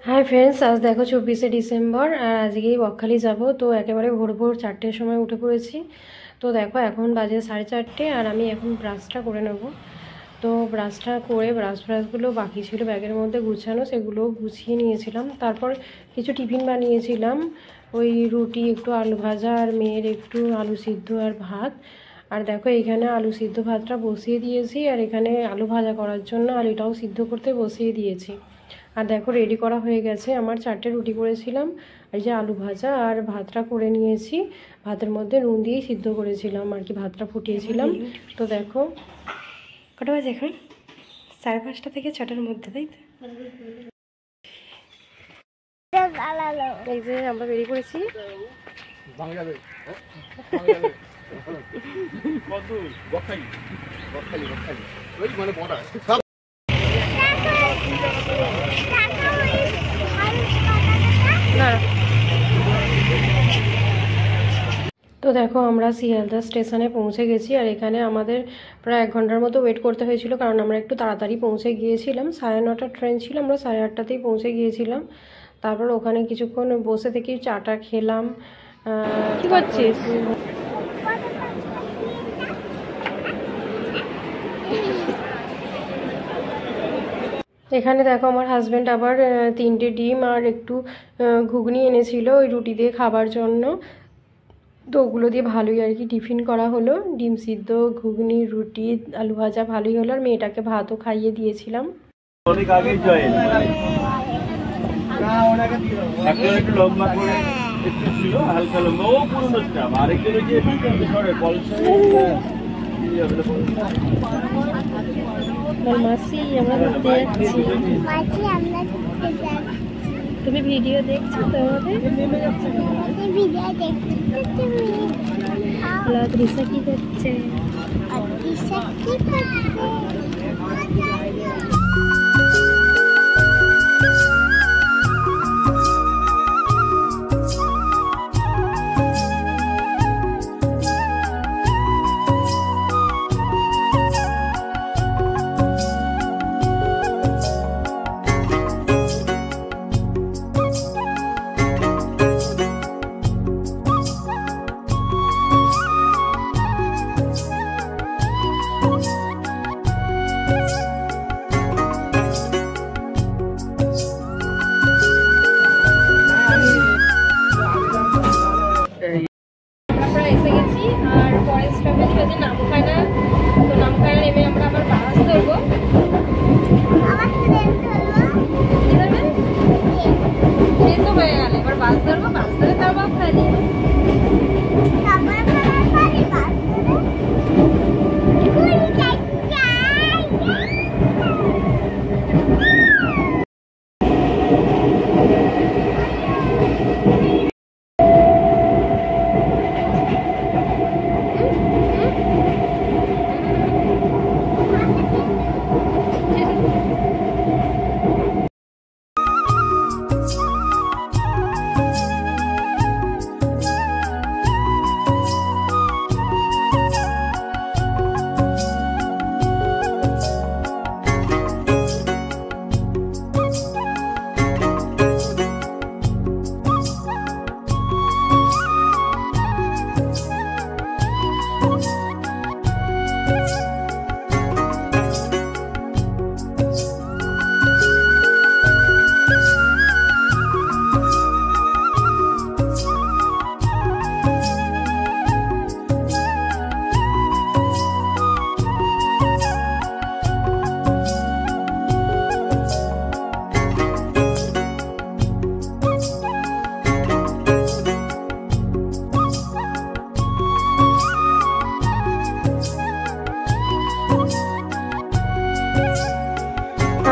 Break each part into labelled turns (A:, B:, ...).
A: Hi friends, आज देखो 24 December और आज बकखाली যাব। तो एकेबारे भोर भोर 4टेर समय उठे पड़ेছি। तो देखो এখন বাজে 4:30 আর আমি এখন ব্রাশটা করে নেব। তো ব্রাশটা করে ব্রাশগুলো বাকি ছিল ব্যাগের মধ্যে গুছানো, সেগুলো গুছিয়ে নিয়েছিলাম। তারপর কিছু টিফিন বানিয়েছিলাম, ওই রুটি, একটু আলু ভাজা আর মেয়ের একটু আলু সিদ্ধ আর ভাত। আর দেখো এইখানে আলু সিদ্ধ ভাতটা বসিয়ে দিয়েছি আর এখানে আলু ভাজা করার জন্য আলুটাও সিদ্ধ করতে বসিয়ে দিয়েছি। আর দেখো রেডি করা হয়ে গেছে। আমার 4টে রুটি করেছিলাম, এই যে আলু ভাজা আর ভাতটা করে নিয়েছি। ভাতের মধ্যে নুন দিয়ে সিদ্ধ করেছিলাম আর কি, ভাতটা ফুটিয়েছিলাম। তো দেখো কটা বাজে এখন, 5:30 থেকে 6টার মধ্যে, তাই তো? এই যে আমরা বেরিয়ে পড়েছি। তো দেখো আমরা শিয়ালদা স্টেশনে পৌঁছে গেছি আর এখানে আমাদের প্রায় 1 ঘন্টার মতো ওয়েট করতে হয়েছিল, কারণ আমরা একটু তাড়াতাড়ি পৌঁছে গিয়েছিলাম। 9:30টার ট্রেন ছিল, আমরা 8:30তেই পৌঁছে গিয়েছিলাম। তারপর ওখানে কিছুক্ষণ বসে থেকে চাটা খেলাম। কি করছিস? এখানে দেখো আমার হাজব্যান্ড আবার 3টে ডিম আর একটু ঘুগনি এনেছিল ওই রুটি দিয়ে খাবার জন্য। তো ওগুলো দিয়ে ভালোই আর কি টিফিন করা হলো। ডিম সিদ্ধ, ঘুগনি, রুটি, আলু ভাজা ভালোই হলো। আর মেয়েটাকে ভাতও খাইয়ে দিয়েছিলাম।
B: অনেক আগে জয়েন একটু লম্বা করে একটু ছিল, হালকা লম্বা, ও পুরনো স্টাফ। আরেকজন যে
A: মাসি আমরা ঘুরতে যাচ্ছি। তুমি ভিডিও দেখছো তো আমাদের? ভিডিও দেখছো তুমি? তৃষা কি করছে? তৃষা কি করছে?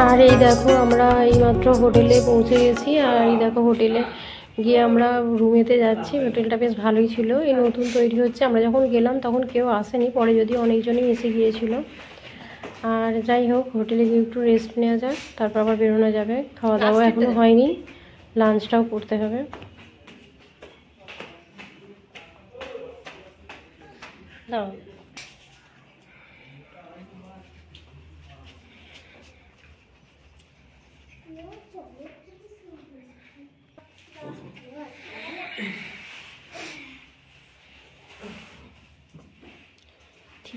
A: আর এই দেখো আমরা এইমাত্র হোটেলে পৌঁছে গেছি। আর এই দেখো হোটেলে গিয়ে আমরা রুমেতে যাচ্ছি। হোটেলটা বেশ ভালোই ছিল, এই নতুন তৈরি হচ্ছে। আমরা যখন গেলাম তখন কেউ আসেনি, পরে যদি অনেকজনই এসে গিয়েছিল। আর যাই হোক, হোটেলে গিয়ে একটু রেস্ট নেওয়া যাক, তারপর আবার বেরোনো যাবে। খাওয়া দাওয়া এখনও হয়নি, লাঞ্চটাও করতে হবে। দাও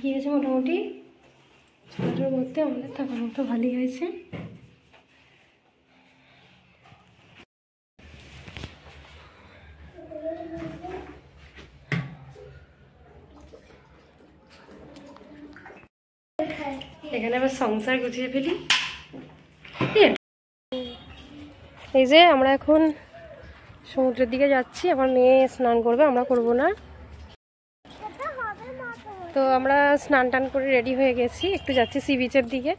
A: গিয়েছে মোটামুটি, ছটার মধ্যে আমাদের থাকার মতো ভালোই হয়েছে। এখানে আবার সংসার গুছিয়ে ফেলি। এই যে আমরা এখন সমুদ্রের দিকে যাচ্ছি, আমার মেয়ে স্নান করবে, আমরা করব না। তো আমরা স্নান টান করে রেডি হয়ে গেছি, একটু যাচ্ছি সি বিচের দিকে।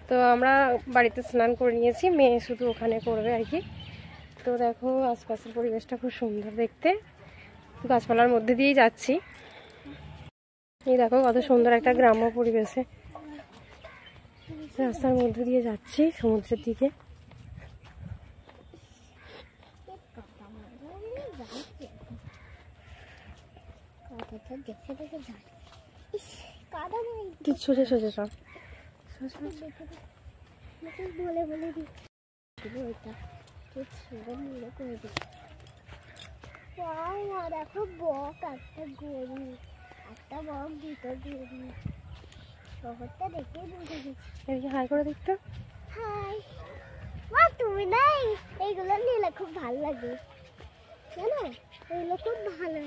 A: তো আমরা বাড়িতে স্নান করে নিয়েছি, মেয়ে শুধু ওখানে করবে আর কি। তো দেখো আশপাশের পরিবেশটা খুব সুন্দর দেখতে, গাছপালার মধ্যে দিয়েই যাচ্ছি। এই দেখো কত সুন্দর একটা গ্রাম্য পরিবেশে রাস্তার মধ্যে দিয়ে যাচ্ছি সমুদ্রের দিকে। সোজা সোজা সব
C: দেখো বক, একটা গরু, একটা বক, দুটো গরু। শহরটা দেখে বুঝে গেছি।
A: হাই করে দেখতে।
C: হাই মা, তুমি না এইগুলো নিলে খুব ভালো লাগে, জানো? এগুলো খুব ভালো।